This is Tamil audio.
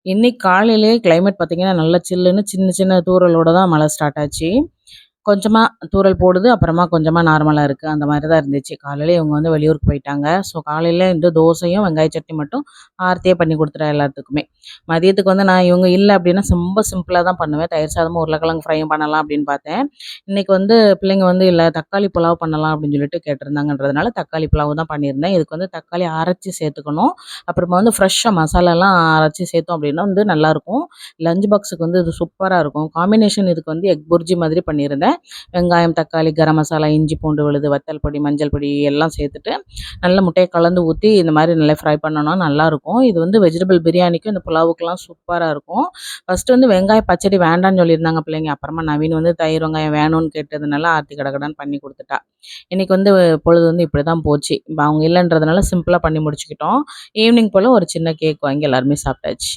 இன்னைக்கு காலையிலேயே கிளைமேட் பார்த்தீங்கன்னா, நல்லா சில்லுன்னு சின்ன சின்ன தூறலோட தான் மழை ஸ்டார்ட் ஆச்சு. கொஞ்சமா தூறல் போடுது. அப்புறமா கொஞ்சமா நார்மலா இருக்கு. அந்த மாரி தான் இருந்துச்சு. காலையில இவங்க வந்து வெளியூருக்கு போயிட்டாங்க. ஸோ காலையில இந்த தோசையும், வெங்காய சட்னி மட்டும் ஆர்த்தியா பண்ணி குடுத்துட்டேன் எல்லாத்துக்குமே. மதியத்துக்கு வந்து நான் இவங்க இல்ல அப்டின்னா ரொம்ப சிம்பிளா தான் பண்ணுவேன். தயிர் சாதமும், உருளைக்கிழங்கு ஃப்ரையும் பண்ணலாம் அப்டின்னு பார்த்தேன். இன்னைக்கு வந்து பிள்ளைங்க வந்து இல்ல தக்காளி புலாவ் பண்ணலாம் அப்டின்னு சொல்லிட்டு கேட்டிருந்தாங்கன்றதுனால, தக்காளி புலாவ் தான் பண்ணியிருந்தேன். இதுக்கு வந்து தக்காளி அரைச்சு சேர்த்துக்கணும். அப்புறமா வந்து ஃப்ரெஷ்ஷா மசாலாலாம் அரைச்சு சேர்த்தோம் அப்டின்னா வந்து நல்லாயிருக்கும். லஞ்ச் பாக்ஸுக்கு வந்து இது சூப்பரா இருக்கும். காம்பினேஷன் இதுக்கு வந்து எக் புர்ஜி மாதிரி பண்ணியிருந்தேன். வெங்காயம், தக்காளி, கரம் மசாலா, இஞ்சி, பூண்டு விழுது, வத்தல் பொடி, மஞ்சள் பொடி எல்லாம் சேர்த்துட்டு, நல்ல முட்டைய கலந்து ஊத்தி, இந்த மாரி நல்லா ஃப்ரை பண்ணோம்னா நல்லாருக்கும். இது வந்து வெஜிடபிள் பிரியாணிக்கும், இந்த புலாவுக்குலாம் சூப்பரா இருக்கும். ஃபர்ஸ்ட்டு வந்து வெங்காய பச்சடி வேண்டான்னு சொல்லியிருந்தாங்க பிள்ளைங்க. அப்புறமா நவீன் வந்து தயிர் வெங்காயம் வேணும்னு கேட்டதுனால, ஆர்த்தி கடகடன்னு பண்ணி குடுத்துட்டா. இன்னைக்கு வந்து பொழுது வந்து இப்படி தான் போச்சு. இப்ப அவங்க இல்லன்றதுனால சிம்பிளா பண்ணி முடிச்சுக்கிட்டோம். ஈவினிங் போல ஒரு சின்ன கேக் வாங்கி எல்லாருமே சாப்பிட்டாச்சு.